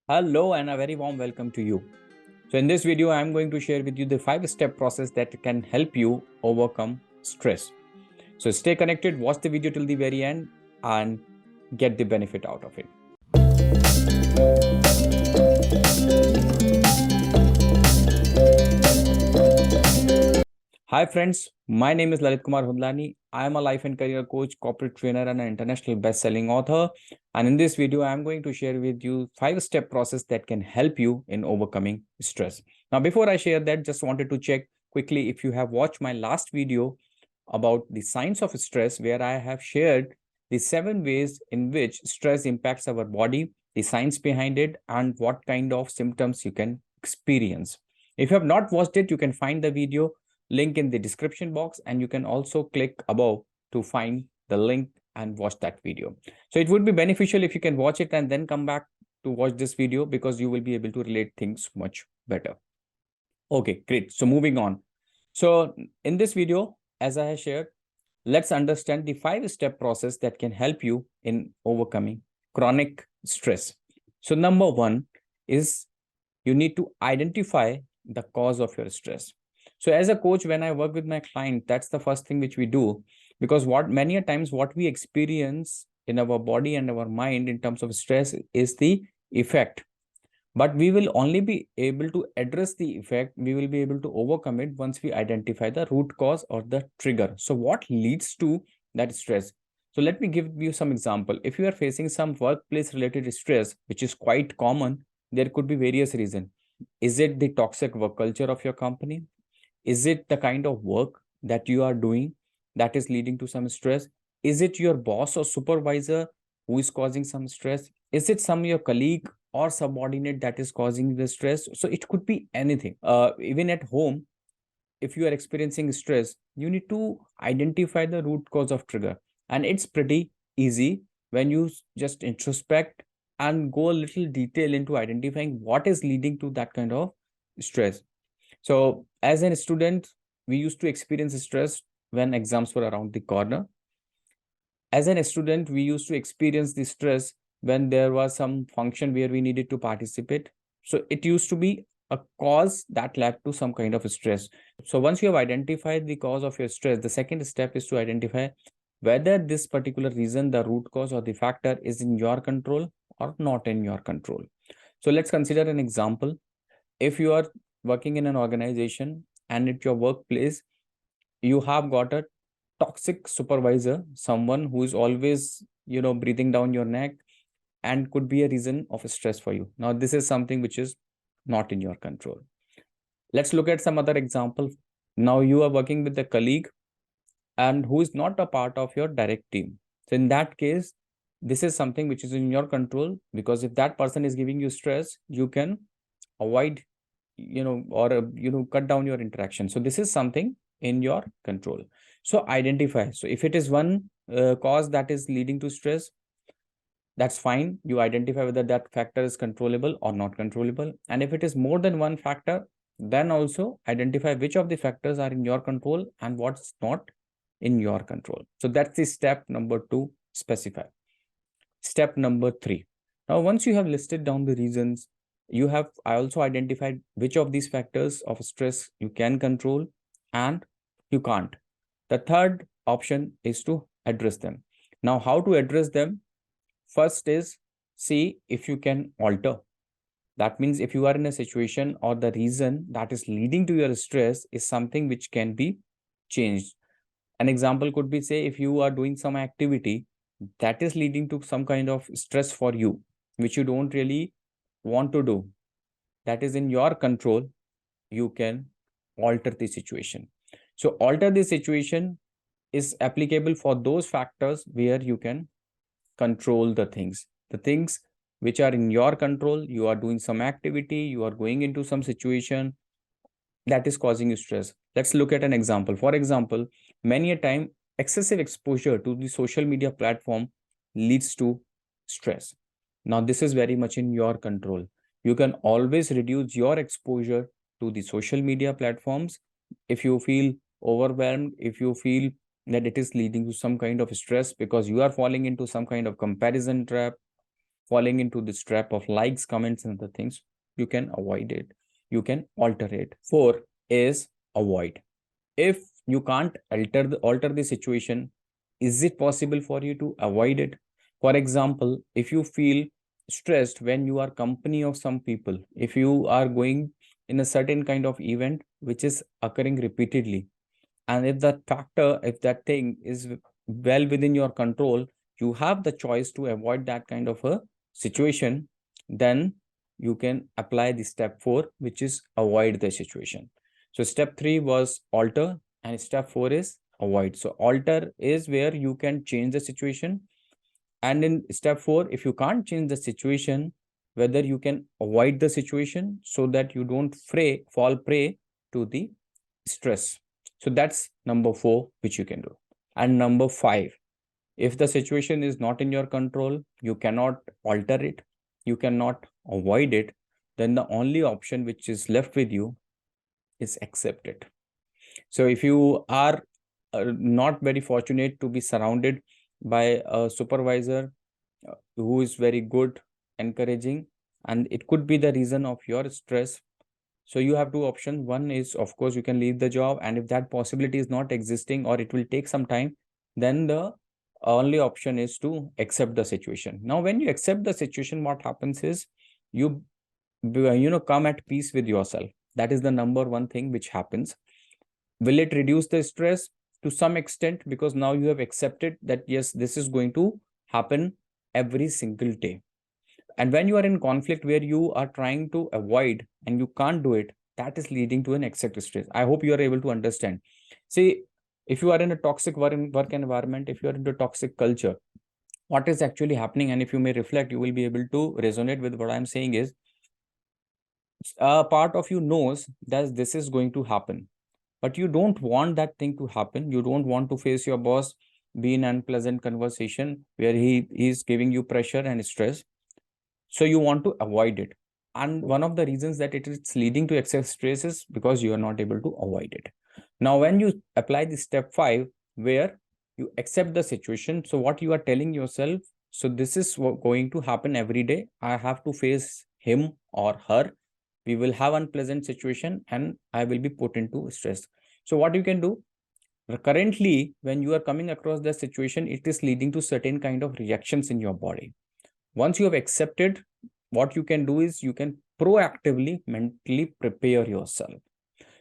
Hello and a very warm welcome to you. So in this video, I'm going to share with you the 5-step process that can help you overcome stress. So stay connected, watch the video till the very end and get the benefit out of it. Hi friends, my name is Lalit Kumar Hundlani. I am a life and career coach, corporate trainer and an international best-selling author. And in this video, I am going to share with you 5-step process that can help you in overcoming stress. Now, before I share that, just wanted to check quickly if you have watched my last video about the science of stress, where I have shared the 7 ways in which stress impacts our body, the science behind it, and what kind of symptoms you can experience. If you have not watched it, you can find the video link in the description box, and you can also click above to find the link and watch that video. So it would be beneficial if you can watch it and then come back to watch this video, because you will be able to relate things much better. Okay, great. So moving on. So in this video, as I have shared, let's understand the 5-step process that can help you in overcoming chronic stress. So number one is you need to identify the cause of your stress. So as a coach, when I work with my client, that's the first thing which we do, because what many a times what we experience in our body and our mind in terms of stress is the effect, but we will only be able to address the effect, we will be able to overcome it once we identify the root cause or the trigger. So what leads to that stress? So let me give you some example. If you are facing some workplace related stress, which is quite common, there could be various reasons. Is it the toxic work culture of your company? Is it the kind of work that you are doing that is leading to some stress? Is it your boss or supervisor who is causing some stress? Is it some your colleague or subordinate that is causing the stress? So it could be anything. Even at home, if you are experiencing stress, you need to identify the root cause of trigger. And it's pretty easy when you just introspect and go a little detail into identifying what is leading to that kind of stress. So as a student, we used to experience stress when exams were around the corner. As a student, we used to experience the stress when there was some function where we needed to participate. So it used to be a cause that led to some kind of stress. So once you have identified the cause of your stress, the second step is to identify whether this particular reason, the root cause or the factor, is in your control or not in your control. So let's consider an example. If you are working in an organization and at your workplace, you have got a toxic supervisor, someone who is always, breathing down your neck, and could be a reason of stress for you. Now, this is something which is not in your control. Let's look at some other example. Now, you are working with a colleague and who is not a part of your direct team. So in that case, this is something which is in your control, because if that person is giving you stress, you can avoid, or cut down your interaction. So this is something in your control. So identify. So if it is one cause that is leading to stress, that's fine. You identify whether that factor is controllable or not controllable. And if it is more than one factor, then also identify which of the factors are in your control and what's not in your control. So that's the step number 2, specify. Step number 3. Now, once you have listed down the reasons, I also identified which of these factors of stress you can control and you can't. The third option is to address them. Now, how to address them? First is, see if you can alter. That means if you are in a situation or the reason that is leading to your stress is something which can be changed. An example could be, say, if you are doing some activity that is leading to some kind of stress for you, which you don't really want to do, that is in your control, you can alter the situation. So alter the situation is applicable for those factors where you can control the things which are in your control. You are doing some activity, you are going into some situation that is causing you stress. Let's look at an example. For example, many a time excessive exposure to the social media platform leads to stress. Now, this is very much in your control. You can always reduce your exposure to the social media platforms. If you feel overwhelmed, if you feel that it is leading to some kind of stress because you are falling into some kind of comparison trap, falling into this trap of likes, comments, and other things, you can avoid it. You can alter it. 4 is avoid. If you can't alter the situation, is it possible for you to avoid it? For example, if you feel stressed when you are company of some people, if you are going in a certain kind of event which is occurring repeatedly, and if that thing is well within your control, you have the choice to avoid that kind of a situation, then you can apply the step 4, which is avoid the situation. So step 3 was alter, and step 4 is avoid. So alter is where you can change the situation, and in step 4, if you can't change the situation, whether you can avoid the situation so that you don't fall prey to the stress. So that's number 4, which you can do. And number 5, if the situation is not in your control, you cannot alter it, you cannot avoid it, then the only option which is left with you is accept it. So if you are not very fortunate to be surrounded by a supervisor who is very good, encouraging, and it could be the reason of your stress, so you have two options. One is, of course, you can leave the job, and if that possibility is not existing or it will take some time, then the only option is to accept the situation. Now, when you accept the situation, what happens is you come at peace with yourself. That is the number one thing which happens. Will it reduce the stress? To some extent, because now you have accepted that yes, this is going to happen every single day. And when you are in conflict where you are trying to avoid and you can't do it, that is leading to an excessive stress. I hope you are able to understand. See, if you are in a toxic work environment, if you are in a toxic culture, what is actually happening, and if you may reflect, you will be able to resonate with what I'm saying is, a part of you knows that this is going to happen, but you don't want that thing to happen. You don't want to face your boss, be in unpleasant conversation where he is giving you pressure and stress. So you want to avoid it. And one of the reasons that it is leading to excess stress is because you are not able to avoid it. Now, when you apply the step 5, where you accept the situation, so what you are telling yourself, so this is going to happen every day. I have to face him or her. We will have unpleasant situation and I will be put into stress. So what you can do, currently, when you are coming across the situation, it is leading to certain kind of reactions in your body. Once you have accepted, what you can do is you can proactively mentally prepare yourself.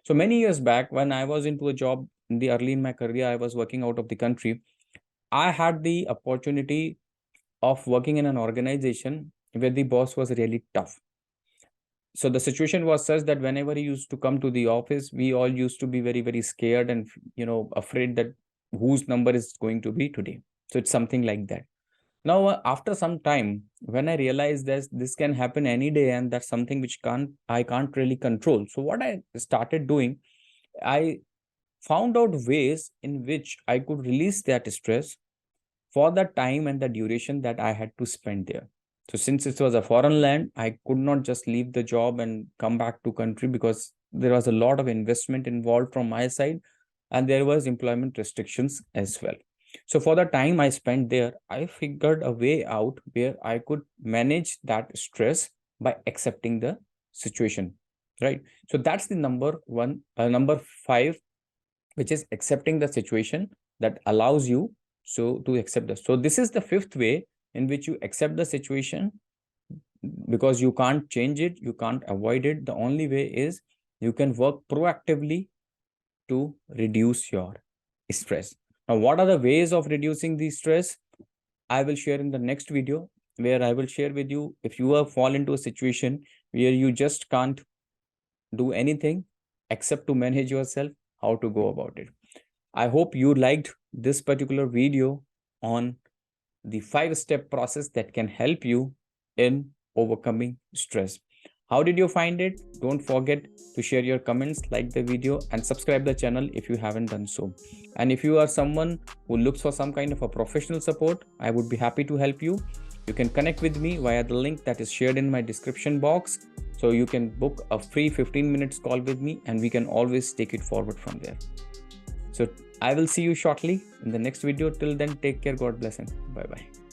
So many years back, when I was into a job early in my career, I was working out of the country. I had the opportunity of working in an organization where the boss was really tough. So the situation was such that whenever he used to come to the office, we all used to be very, very scared and, afraid that whose number is going to be today. So it's something like that. Now, after some time, when I realized that this can happen any day and that's something which I can't really control. So what I started doing, I found out ways in which I could release that stress for the time and the duration that I had to spend there. So since it was a foreign land, I could not just leave the job and come back to country because there was a lot of investment involved from my side and there was employment restrictions as well. So for the time I spent there, I figured a way out where I could manage that stress by accepting the situation, right? So that's the number 5, which is accepting the situation that allows you to accept this. So this is the 5th way in which you accept the situation because you can't change it, you can't avoid it. The only way is you can work proactively to reduce your stress. Now, what are the ways of reducing the stress? I will share in the next video, where I will share with you, if you have fallen into a situation where you just can't do anything except to manage yourself, how to go about it. I hope you liked this particular video on the 5-step process that can help you in overcoming stress. How did you find it? Don't forget to share your comments, like the video, and subscribe the channel if you haven't done so. And if you are someone who looks for some kind of a professional support, I would be happy to help you. You can connect with me via the link that is shared in my description box. So you can book a free 15 minutes call with me and we can always take it forward from there. So I will see you shortly in the next video. Till then, take care. God bless and bye-bye.